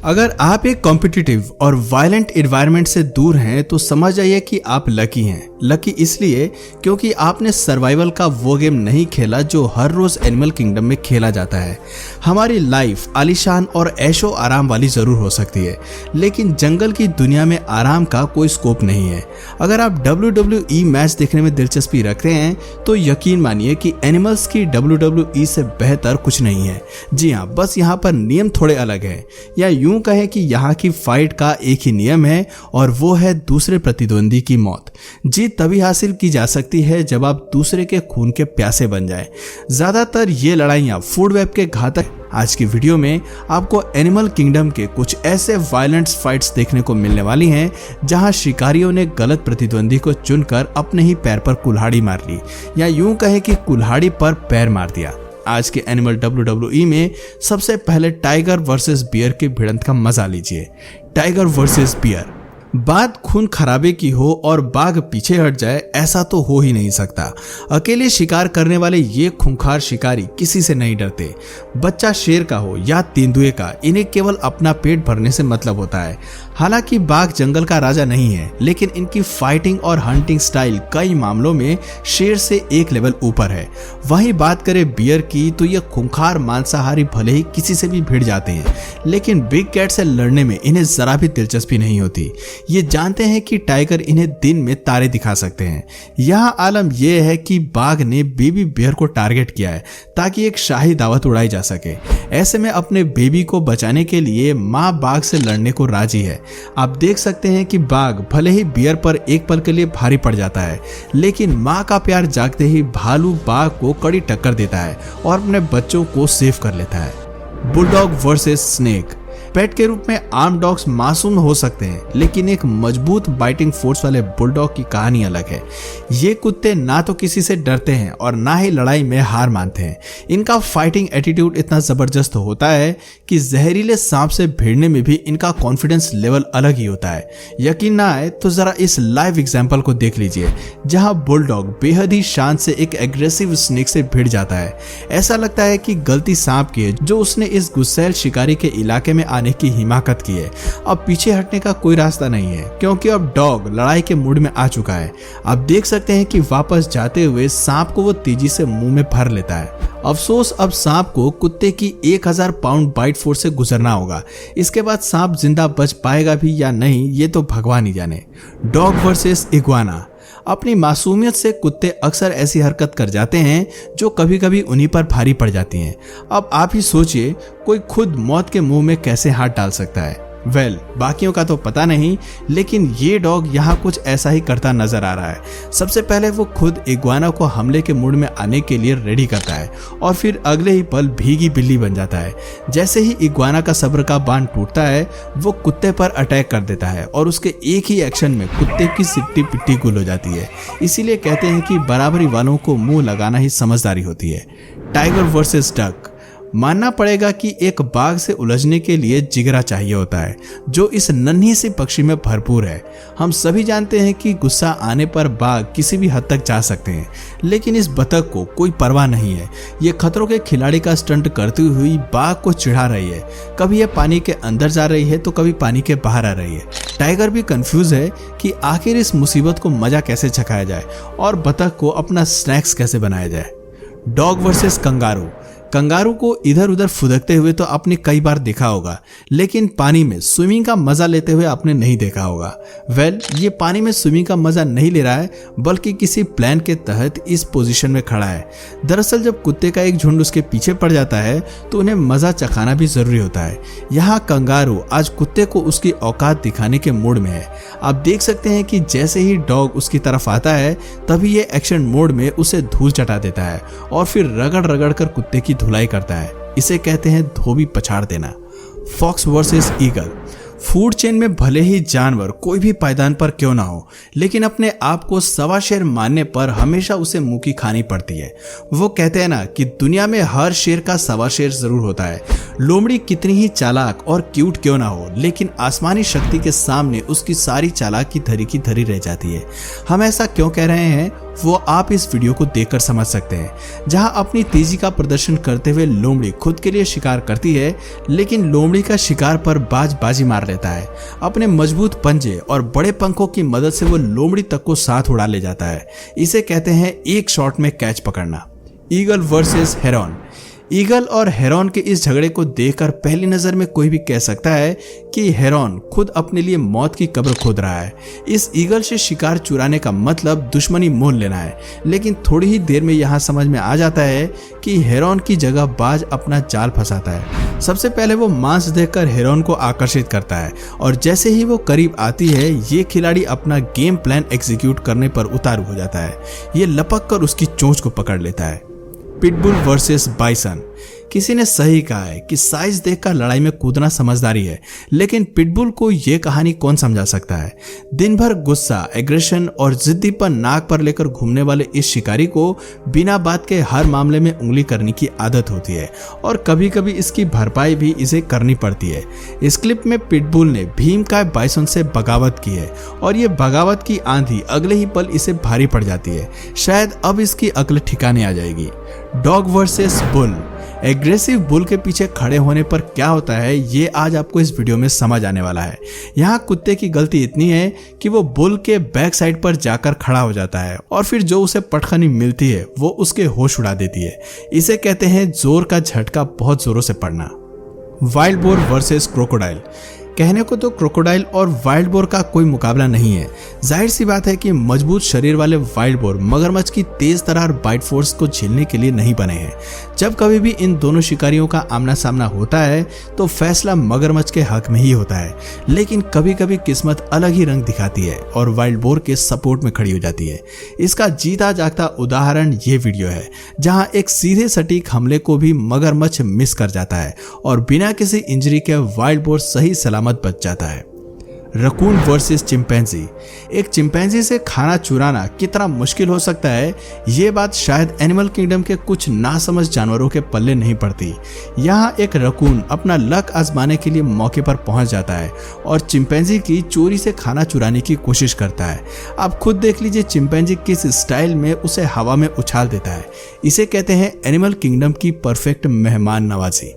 अगर आप एक कॉम्पिटिटिव और वायलेंट एनवायरनमेंट से दूर हैं तो समझ जाइए कि आप लकी हैं। लकी इसलिए क्योंकि आपने सर्वाइवल का वो गेम नहीं खेला जो हर रोज एनिमल किंगडम में खेला जाता है। हमारी लाइफ आलीशान और ऐशो आराम वाली जरूर हो सकती है, लेकिन जंगल की दुनिया में आराम का कोई स्कोप नहीं है। अगर आप WWE मैच देखने में दिलचस्पी रखते हैं तो यकीन मानिए कि एनिमल्स की WWE से बेहतर कुछ नहीं है। जी हाँ, बस यहाँ पर नियम थोड़े अलग हैं, या यूं कहें कि यहाँ की फाइट का एक ही नियम है और वो है दूसरे प्रतिद्वंदी की मौत। जीत तभी हासिल की जा सकती है जब आप दूसरे के खून के प्यासे बन जाएं। ज्यादातर ये लड़ाइयाँ फूड वेब के घातक। आज की वीडियो में आपको एनिमल किंगडम के कुछ ऐसे वायलेंट फाइट्स देखने को मिलने वाली हैं जहां शिकारियों ने गलत प्रतिद्वंदी को चुनकर अपने ही पैर पर कुल्हाड़ी मार ली, या यूं कहें कि कुल्हाड़ी पर पैर मार दिया। आज के एनिमल WWE में सबसे पहले टाइगर वर्सेस बियर की भिड़ंत का मजा लीजिए। Tiger versus bear. बात खून खराबे की हो और बाघ पीछे हट जाए, ऐसा तो हो ही नहीं सकता। अकेले शिकार करने वाले ये खूंखार शिकारी किसी से नहीं डरते। बच्चा शेर का हो या तेंदुए का, इन्हें केवल अपना पेट भरने से मतलब होता है। हालांकि बाघ जंगल का राजा नहीं है, लेकिन इनकी फाइटिंग और हंटिंग स्टाइल कई मामलों में शेर से एक लेवल ऊपर है। वहीं बात करें बियर की तो ये खूंखार मांसाहारी भले ही किसी से भी भिड़ जाते हैं, लेकिन बिग कैट से लड़ने में इन्हें जरा भी दिलचस्पी नहीं होती। ये जानते हैं कि टाइगर इन्हें दिन में तारे दिखा सकते हैं। यहाँ आलम यह है कि बाघ ने बेबी बियर को टारगेट किया है ताकि एक शाही दावत उड़ाई जा सके। ऐसे में अपने बेबी को बचाने के लिए माँ बाघ से लड़ने को राजी है। आप देख सकते हैं कि बाघ भले ही बियर पर एक पल के लिए भारी पड़ जाता है, लेकिन माँ का प्यार जागते ही भालू बाघ को कड़ी टक्कर देता है और अपने बच्चों को सेव कर लेता है। Bulldog versus snake. पेट के रूप में आर्म डॉग्स मासूम हो सकते हैं, लेकिन एक मजबूत बाइटिंग फोर्स वाले बुलडॉग की कहानी अलग है। ये कुत्ते ना तो किसी से डरते हैं और ना ही लड़ाई में हार मानते हैं। इनका फाइटिंग एटीट्यूड इतना जबरदस्त होता है कि जहरीले सांप से भिड़ने में भी इनका कॉन्फिडेंस लेवल अलग ही होता है। यकीन ना आए तो जरा इस लाइव एग्जाम्पल को देख लीजिए, जहां बुलडॉग बेहद ही शांत से एक एग्रेसिव स्नेक से भिड़ जाता है। ऐसा लगता है कि गलती सांप की है जो उसने इस गुस्सैल शिकारी के इलाके में आने की हिमाकत की है। अब पीछे हटने का कोई रास्ता नहीं है, क्योंकि अब डॉग लड़ाई के मूड में आ चुका है। आप देख सकते हैं कि वापस जाते हुए सांप को वो तेजी से मुंह में भर लेता है। अफसोस, अब सांप को कुत्ते की 1000 पाउंड बाइट फोर्स से गुजरना होगा। इसके बाद सांप जिंदा बच पाएगा भी या नहीं, ये तो भगवान ही जाने। Dog versus iguana. अपनी मासूमियत से कुत्ते अक्सर ऐसी हरकत कर जाते हैं जो कभी कभी उन्हीं पर भारी पड़ जाती हैं। अब आप ही सोचिए, कोई खुद मौत के मुंह में कैसे हाथ डाल सकता है। बाकियों का तो पता नहीं, लेकिन ये डॉग यहाँ कुछ ऐसा ही करता नजर आ रहा है। सबसे पहले वो खुद इग्वाना को हमले के मूड में आने के लिए रेडी करता है और फिर अगले ही पल भीगी बिल्ली बन जाता है। जैसे ही इग्वाना का सब्र का बांध टूटता है, वो कुत्ते पर अटैक कर देता है और उसके एक ही एक्शन में कुत्ते की सिट्टी पिट्टी गुल हो जाती है। इसीलिए कहते हैं कि बराबरी वालों को मुंह लगाना ही समझदारी होती है। Tiger versus duck. मानना पड़ेगा कि एक बाघ से उलझने के लिए जिगरा चाहिए होता है, जो इस नन्ही सी पक्षी में भरपूर है। हम सभी जानते हैं कि गुस्सा आने पर बाघ किसी भी हद तक जा सकते हैं, लेकिन इस बतख को कोई परवाह नहीं है। ये खतरों के खिलाड़ी का स्टंट करती हुई बाघ को चिढ़ा रही है। कभी ये पानी के अंदर जा रही है तो कभी पानी के बाहर आ रही है। टाइगर भी कंफ्यूज है कि आखिर इस मुसीबत को मजा कैसे चखाया जाए और बतख को अपना स्नैक्स कैसे बनाया जाए। Dog versus kangaroo. कंगारू को इधर उधर फुदकते हुए तो आपने कई बार देखा होगा, लेकिन पानी में स्विमिंग का मजा लेते हुए आपने नहीं देखा होगा। ये पानी में स्विमिंग का मजा नहीं ले रहा है, बल्कि किसी प्लान के तहत इस पोजीशन में खड़ा है। दरअसल जब कुत्ते का एक झुंड उसके पीछे पड़ जाता है तो उन्हें मजा चखाना भी जरूरी होता है। यहाँ कंगारू आज कुत्ते को उसकी औकात दिखाने के मूड में है। आप देख सकते हैं कि जैसे ही डॉग उसकी तरफ आता है, तभी ये एक्शन मोड में उसे धूल चटा देता है और फिर रगड़ रगड़ कर कुत्ते की धुलाई करता है। इसे कहते हैं धोबी पछाड़ देना। Fox versus eagle. Food chain में भले ही जानवर कोई भी पायदान पर क्यों ना हो, लेकिन अपने आप को सवा शेर मानने पर हमेशा उसे मुंह की खानी पड़ती है। वो कहते हैं ना कि दुनिया में हर शेर का सवा शेर जरूर होता है। लोमड़ी कितनी ही चालाक और क्यूट क्यों ना हो, लेकिन आसमानी शक्ति के सामने उसकी सारी चालाकी धरी की धरी रह जाती है। हम ऐसा क्यों कह रहे हैं वो आप इस वीडियो को देखकर समझ सकते हैं, जहां अपनी तेजी का प्रदर्शन करते हुए लोमड़ी खुद के लिए शिकार करती है, लेकिन लोमड़ी का शिकार पर बाजी मार लेता है। अपने मजबूत पंजे और बड़े पंखों की मदद से वो लोमड़ी तक को साथ उड़ा ले जाता है। इसे कहते हैं एक शॉट में कैच पकड़ना। Eagle versus heron. ईगल और हेरॉन के इस झगड़े को देखकर पहली नजर में कोई भी कह सकता है कि हेरॉन खुद अपने लिए मौत की कब्र खोद रहा है। इस ईगल से शिकार चुराने का मतलब दुश्मनी मोल लेना है, लेकिन थोड़ी ही देर में यहाँ समझ में आ जाता है कि हेरॉन की जगह बाज अपना जाल फंसाता है। सबसे पहले वो मांस देखकर हेरॉन को आकर्षित करता है और जैसे ही वो करीब आती है ये खिलाड़ी अपना गेम प्लान एग्जीक्यूट करने पर उतारू हो जाता है। ये लपक कर उसकी चोंच को पकड़ लेता है। Pitbull versus bison. किसी ने सही कहा है कि साइज देखकर लड़ाई में कूदना समझदारी है, लेकिन पिटबुल को यह कहानी कौन समझा सकता है। दिन भर गुस्सा, एग्रेशन और जिद्दीपन नाक पर लेकर घूमने वाले इस शिकारी को बिना बात के हर मामले में उंगली करने की आदत होती है और कभी कभी इसकी भरपाई भी इसे करनी पड़ती है। इस क्लिप में पिटबुल ने भीमकाय बाइसन से बगावत की है और ये बगावत की आंधी अगले ही पल इसे भारी पड़ जाती है। शायद अब इसकी अक्ल ठिकाने आ जाएगी। Dog versus bull. Aggressive bull के पीछे खड़े होने पर क्या होता है ये आज आपको इस वीडियो में समझ आने वाला है। यहाँ कुत्ते की गलती इतनी है कि वो बुल के बैक साइड पर जाकर खड़ा हो जाता है और फिर जो उसे पटखनी मिलती है वो उसके होश उड़ा देती है। इसे कहते हैं जोर का झटका बहुत जोरों से पड़ना। Wild boar versus crocodile. कहने को तो क्रोकोडाइल और वाइल्ड बोर का कोई मुकाबला नहीं है। जाहिर सी बात है कि मजबूत शरीर वाले वाइल्ड बोर मगरमच्छ की तेज तरार बाइट फोर्स को झेलने के लिए नहीं बने हैं। जब कभी भी इन दोनों शिकारियों का आमना सामना होता है तो फैसला मगरमच्छ के हक में ही होता है, लेकिन कभी कभी किस्मत अलग ही रंग दिखाती है और वाइल्ड बोर के सपोर्ट में खड़ी हो जाती है। इसका जीता जागता उदाहरण ये वीडियो है, जहां एक सीधे सटीक हमले को भी मगरमच्छ मिस कर जाता है और बिना किसी इंजरी के वाइल्ड बोर सही सलामत बच जाता है। Raccoon versus chimpanzee. एक चिंपैंजी से खाना चुराना कितना मुश्किल हो सकता है ये बात शायद एनिमल किंगडम के कुछ नासमझ जानवरों के पल्ले नहीं पड़ती। यहाँ एक रकून अपना लक आजमाने के लिए मौके पर पहुंच जाता है और चिंपैंजी की चोरी से खाना चुराने की कोशिश करता है। आप खुद देख लीजिए चिंपैंजी किस स्टाइल में उसे हवा में उछाल देता है। इसे कहते हैं एनिमल किंगडम की परफेक्ट मेहमान नवाजी।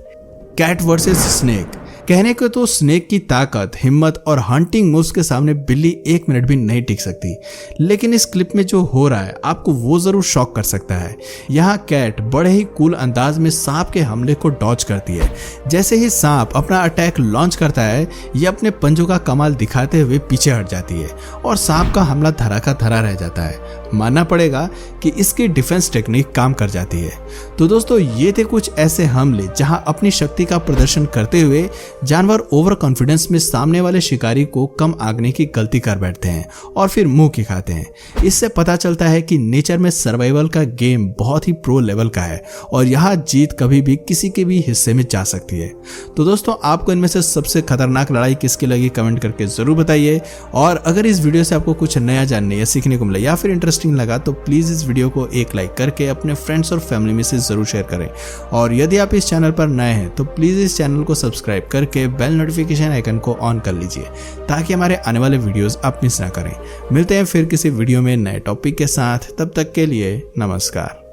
Cat versus snake. कहने को तो स्नेक की ताकत, हिम्मत और हंटिंग मूव्स के सामने बिल्ली एक मिनट भी नहीं टिक सकती, लेकिन इस क्लिप में जो हो रहा है आपको वो जरूर शॉक कर सकता है। यहाँ कैट बड़े ही कूल अंदाज में सांप के हमले को डॉज करती है। जैसे ही सांप अपना अटैक लॉन्च करता है ये अपने पंजों का कमाल दिखाते हुए पीछे हट जाती है और सांप का हमला धरा का धरा रह जाता है। मानना पड़ेगा कि इसकी डिफेंस टेक्निक काम कर जाती है। तो दोस्तों ये थे कुछ ऐसे हमले जहां अपनी शक्ति का प्रदर्शन करते हुए जानवर ओवर कॉन्फिडेंस में सामने वाले शिकारी को कम आंकने की गलती कर बैठते हैं और फिर मुंह की खाते हैं। इससे पता चलता है कि नेचर में सर्वाइवल का गेम बहुत ही प्रो लेवल का है और यहाँ जीत कभी भी किसी के भी हिस्से में जा सकती है। तो दोस्तों आपको इनमें से सबसे खतरनाक लड़ाई किसकी लगी कमेंट करके जरूर बताइए, और अगर इस वीडियो से आपको कुछ नया जानने या सीखने को मिला या फिर इंटरेस्टिंग लगा तो प्लीज इस वीडियो को एक लाइक करके अपने फ्रेंड्स और फैमिली में से जरूर शेयर करें। और यदि आप इस चैनल पर नए हैं तो प्लीज इस चैनल को सब्सक्राइब करके बेल नोटिफिकेशन आइकन को ऑन कर लीजिए ताकि हमारे आने वाले वीडियोस आप मिस ना करें। मिलते हैं फिर किसी वीडियो में नए टॉपिक के साथ, तब तक के लिए नमस्कार।